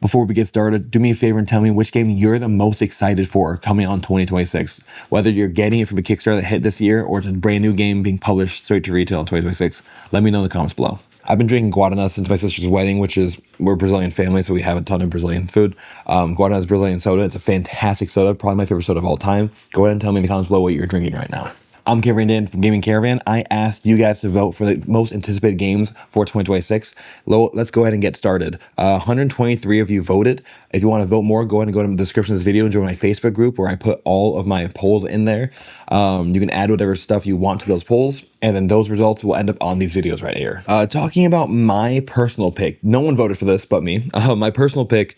Before we get started, do me a favor and tell me which game you're the most excited for coming on 2026. Whether you're getting it from a Kickstarter that hit this year or it's a brand new game being published straight to retail in 2026, let me know in the comments below. I've been drinking Guaraná since my sister's wedding, we're a Brazilian family, so we have a ton of Brazilian food. Guaraná is Brazilian soda. It's a fantastic soda, probably my favorite soda of all time. Go ahead and tell me in the comments below what you're drinking right now. I'm Caravan from Gaming Caravan. I asked you guys to vote for the most anticipated games for 2026. Let's go ahead and get started. 123 of you voted. If you want to vote more, go ahead and go to the description of this video and join my Facebook group where I put all of my polls in there. You can add whatever stuff you want to those polls, and then those results will end up on these videos right here. Talking about my personal pick, no one voted for this but me. My personal pick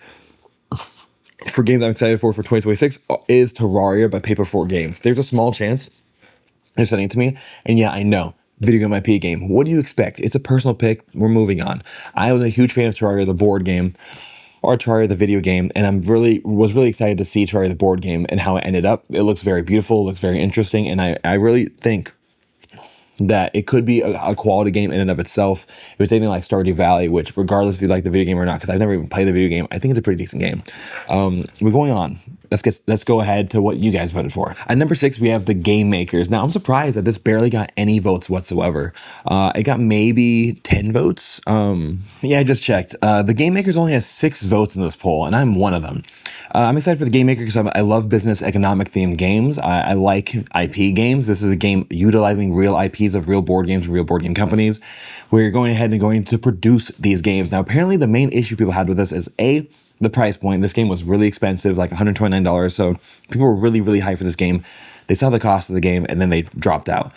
for games I'm excited for 2026 is Terraria by Paper 4 Games. There's a small chance they're sending it to me, and yeah, I know, video game IP game. What do you expect? It's a personal pick. We're moving on. I was a huge fan of Terraria, the board game, or Terraria, the video game, and was really excited to see Terraria, the board game, and how it ended up. It looks very beautiful, it looks very interesting, and I really think that it could be a quality game in and of itself. If it's anything like Stardew Valley, which regardless if you like the video game or not, because I've never even played the video game, I think it's a pretty decent game. We're going on. Let's go ahead to what you guys voted for. At number 6, we have the Game Makers. Now, I'm surprised that this barely got any votes whatsoever. It got maybe 10 votes. Yeah, I just checked. The Game Makers only has 6 votes in this poll, and I'm one of them. I'm excited for the Game Maker because I love business economic themed games. I like IP games. This is a game utilizing real IPs of real board games, real board game companies, where you're going ahead and going to produce these games. Now, apparently the main issue people had with this is the price point. This game was really expensive, like $129. So people were really, really high for this game. They saw the cost of the game and then they dropped out.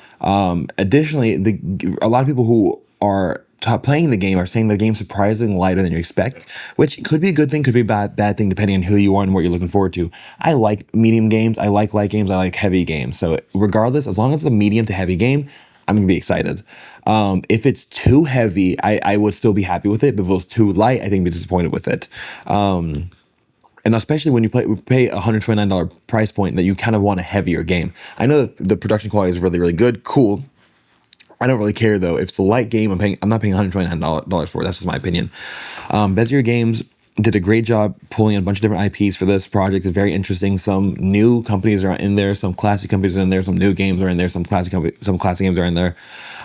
Additionally, a lot of people who are playing the game are saying the game's surprisingly lighter than you expect, which could be a good thing, could be a bad thing, depending on who you are and what you're looking forward to. I like medium games, I like light games, I like heavy games. So regardless, as long as it's a medium to heavy game, I'm gonna be excited. If it's too heavy, I would still be happy with it, but if it was too light, I think I'd be disappointed with it. And especially when you pay a $129 price point, that you kind of want a heavier game. I know that the production quality is really, really good, cool. I don't really care though. If it's a light game, I'm not paying $129 for it. That's just my opinion. Bezier Games did a great job pulling in a bunch of different IPs for this project. It's very interesting. Some new companies are in there, some classic companies are in there, some new games are in there, some classic games are in there.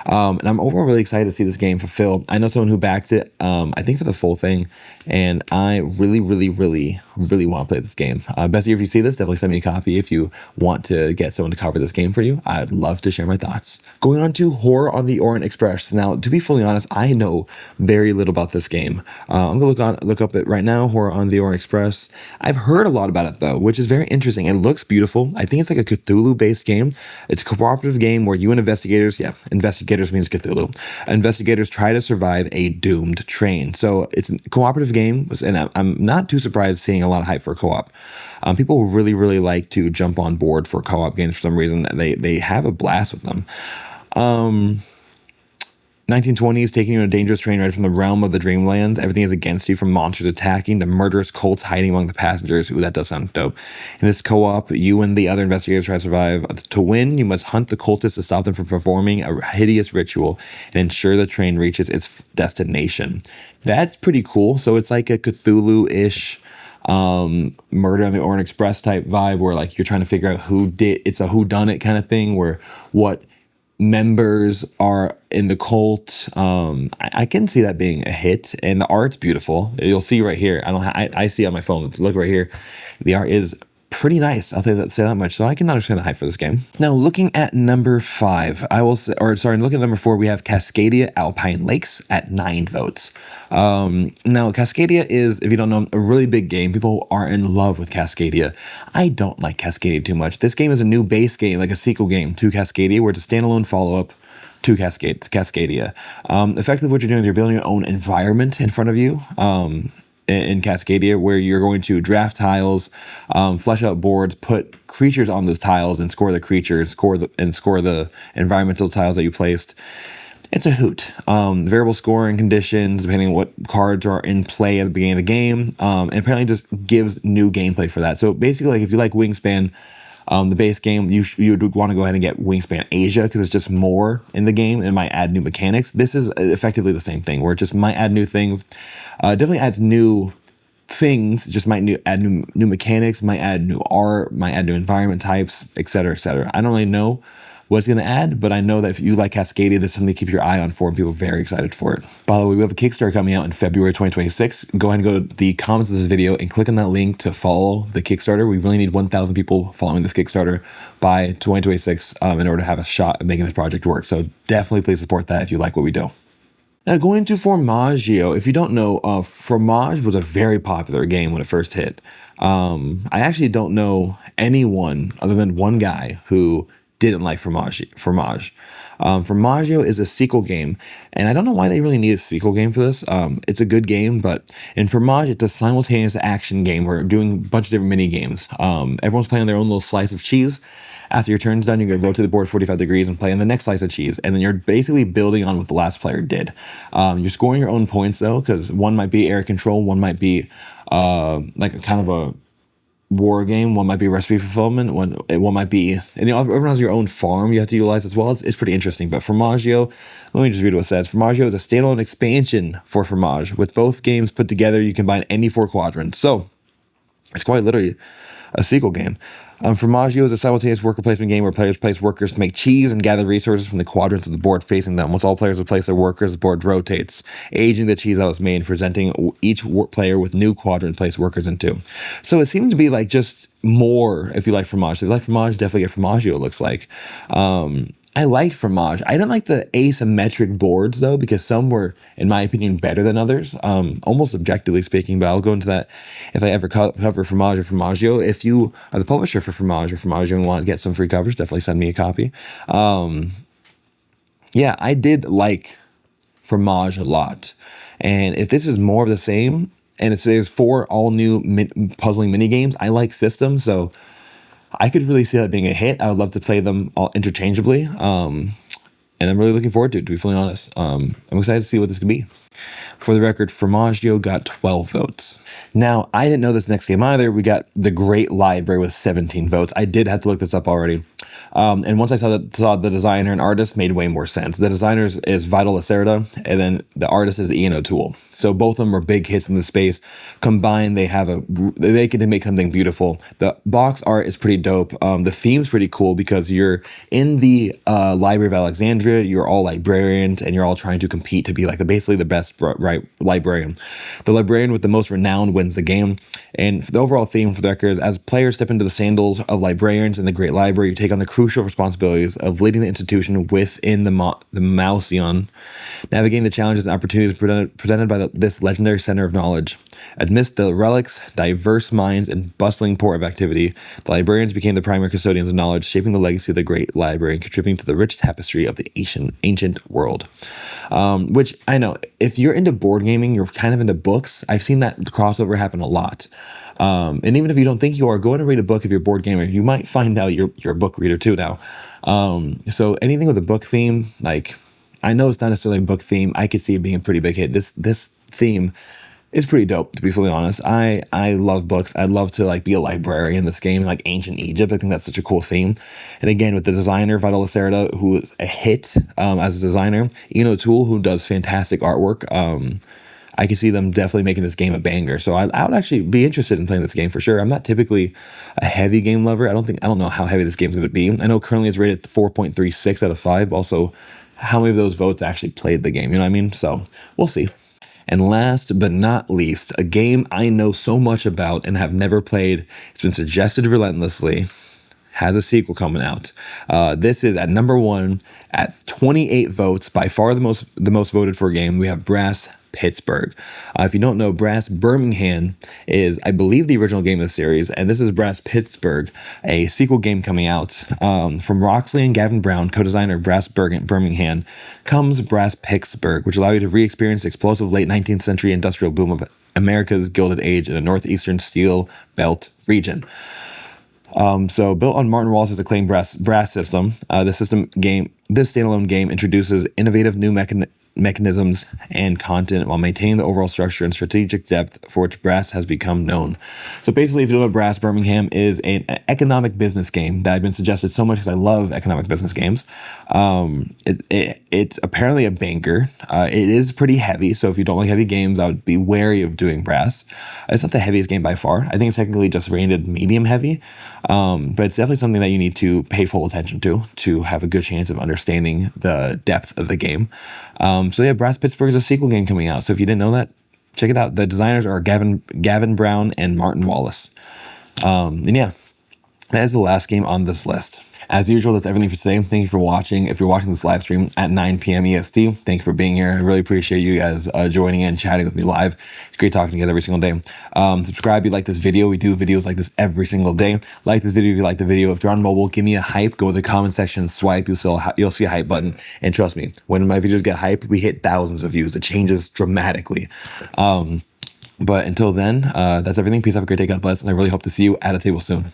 And I'm overall really excited to see this game fulfilled. I know someone who backed it, I think for the full thing, and I really, really, really, really want to play this game. Bezier, if you see this, definitely send me a copy if you want to get someone to cover this game for you. I'd love to share my thoughts. Going on to Horror on the Orient Express. Now, to be fully honest, I know very little about this game. I'm gonna look up it right now, Horror on the Orient Express. I've heard a lot about it though, which is very interesting. It looks beautiful. I think it's like a Cthulhu-based game. It's a cooperative game where you and investigators means Cthulhu. Investigators try to survive a doomed train. So it's a cooperative game, and I'm not too surprised seeing a lot of hype for co-op. People really, really like to jump on board for co-op games for some reason. They have a blast with them. 1920s, taking you on a dangerous train ride from the realm of the dreamlands. Everything is against you, from monsters attacking to murderous cults hiding among the passengers. Ooh, that does sound dope. In this co-op, you and the other investigators try to survive. To win, you must hunt the cultists to stop them from performing a hideous ritual and ensure the train reaches its destination. That's pretty cool. So it's like a Cthulhu-ish Murder on the Orient Express type vibe, where like you're trying to figure out it's a whodunit kind of thing, where what members are in the cult. I can see that being a hit, and the art's beautiful. You'll see right here. I see on my phone. Look right here. The art is pretty nice. I'll say that much. So I can understand the hype for this game. Now, looking at number 5, looking at number 4, we have Cascadia Alpine Lakes at 9 votes. Now, Cascadia is, if you don't know, a really big game. People are in love with Cascadia. I don't like Cascadia too much. This game is a new base game, like a sequel game to Cascadia, where it's a standalone follow-up to Cascadia. Effectively, what you're doing is you're building your own environment in front of you. In Cascadia, where you're going to draft tiles, flesh out boards, put creatures on those tiles, and score the creatures, score the environmental tiles that you placed. It's a hoot. Variable scoring conditions, depending on what cards are in play at the beginning of the game, and apparently just gives new gameplay for that. So basically, like if you like Wingspan, the base game, you would want to go ahead and get Wingspan Asia, because it's just more in the game and might add new mechanics. This is effectively the same thing, where it just might add new things. Definitely adds new things, just might add new mechanics, might add new art, might add new environment types, etc., etc. I don't really know what it's going to add, but I know that if you like Cascadia, this is something to keep your eye on for, and people are very excited for it. By the way, we have a Kickstarter coming out in February 2026. Go ahead and go to the comments of this video and click on that link to follow the Kickstarter. We really need 1,000 people following this Kickstarter by 2026 in order to have a shot at making this project work. So definitely please support that if you like what we do. Now, going to Fromaggio, if you don't know, Fromage was a very popular game when it first hit. I actually don't know anyone other than one guy who didn't like Fromage. Fromaggio is a sequel game, and I don't know why they really need a sequel game for this. It's a good game, but in Fromage, it's a simultaneous action game where we're doing a bunch of different mini games. Everyone's playing their own little slice of cheese. After your turn's done, you're going to rotate the board 45 degrees and play on the next slice of cheese. And then you're basically building on what the last player did. You're scoring your own points, though, because one might be area control, one might be like a kind of a war game, one might be recipe fulfillment, one might be, and everyone has your own farm you have to utilize as well. It's pretty interesting. But Fromaggio, let me just read what it says. Fromaggio is a standalone expansion for Fromage. With both games put together, you combine any 4 quadrants. So it's quite literally a sequel game. Fromaggio is a simultaneous worker placement game where players place workers to make cheese and gather resources from the quadrants of the board facing them. Once all players have placed their workers, the board rotates, aging the cheese that was made, presenting each player with new quadrant placed workers into. So it seems to be like just more if you like Fromage. If you like Fromage, definitely get Fromaggio, it looks like. I liked Fromage. I didn't like the asymmetric boards, though, because some were, in my opinion, better than others, almost objectively speaking, but I'll go into that if I ever cover Fromage or Fromaggio. If you are the publisher for Fromage or Fromaggio and want to get some free coverage, definitely send me a copy. Yeah, I did like Fromage a lot. And if this is more of the same, and it says 4 all-new puzzling mini-games, I like systems, so I could really see that being a hit. I would love to play them all interchangeably. And I'm really looking forward to it, to be fully honest. I'm excited to see what this could be. For the record, Fromaggio got 12 votes. Now, I didn't know this next game either. We got the Great Library with 17 votes. I did have to look this up already. And once I saw the designer and artist, made way more sense. The designer is Vital Lacerda, and then the artist is Ian O'Toole. So both of them were big hits in the space. Combined, they can make something beautiful. The box art is pretty dope. The theme's pretty cool because you're in the Library of Alexandria. You're all librarians, and you're all trying to compete to be like basically the best librarian. The librarian with the most renown wins the game. And the overall theme for the record is, as players step into the sandals of librarians in the Great Library, you take on the crucial responsibilities of leading the institution within the Mausion, navigating the challenges and opportunities presented by this legendary center of knowledge. Amidst the relics, diverse minds, and bustling port of activity, the librarians became the primary custodians of knowledge, shaping the legacy of the Great Library and contributing to the rich tapestry of the ancient world. Which, I know, if you're into board gaming, you're kind of into books. I've seen that crossover happen a lot. And even if you don't think you are, go ahead and read a book if you're a board gamer. You might find out you're a book reader too now. So anything with a book theme, like, I know it's not necessarily a book theme. I could see it being a pretty big hit. This theme is pretty dope, to be fully honest. I love books. I'd love to like be a librarian in this game, like ancient Egypt. I think that's such a cool theme. And again, with the designer Vital Lacerda, who is a hit as a designer, Ian O'Toole, who does fantastic artwork. I can see them definitely making this game a banger. So I would actually be interested in playing this game for sure. I'm not typically a heavy game lover. I don't know how heavy this game's going to be. I know currently it's rated 4.36 out of 5. Also, how many of those votes actually played the game? You know what I mean? So we'll see. And last but not least, a game I know so much about and have never played. It's been suggested relentlessly. Has a sequel coming out. This is at number 1 at 28 votes, by far the most voted for game. We have Brass Pittsburgh. If you don't know, Brass Birmingham is, I believe, the original game of the series, and this is Brass Pittsburgh, a sequel game coming out. From Roxley and Gavin Brown, co-designer of Brass Birmingham, comes Brass Pittsburgh, which allows you to re-experience the explosive late 19th century industrial boom of America's Gilded Age in the northeastern Steel Belt region. So built on Martin Wallace's acclaimed brass system, this standalone game introduces innovative new mechanisms and content while maintaining the overall structure and strategic depth for which Brass has become known. So basically, if you don't know Brass, Birmingham is an economic business game that I've been suggested so much because I love economic business games. It's apparently a banker. It is pretty heavy, so if you don't like heavy games, I would be wary of doing Brass. It's not the heaviest game by far. I think it's technically just rated medium heavy, but it's definitely something that you need to pay full attention to have a good chance of understanding the depth of the game. So yeah, Brass Pittsburgh is a sequel game coming out. So if you didn't know that, check it out. The designers are Gavin Brown and Martin Wallace. And yeah, that is the last game on this list. As usual, that's everything for today. Thank you for watching. If you're watching this live stream at 9 p.m. EST, thank you for being here. I really appreciate you guys joining in, chatting with me live. It's great talking to you guys every single day. Subscribe if you like this video. We do videos like this every single day. Like this video if you like the video. If you're on mobile, give me a hype. Go to the comment section, swipe. You'll see a hype button. And trust me, when my videos get hype, we hit thousands of views. It changes dramatically. But until then, that's everything. Peace. Have a great day. God bless. And I really hope to see you at a table soon.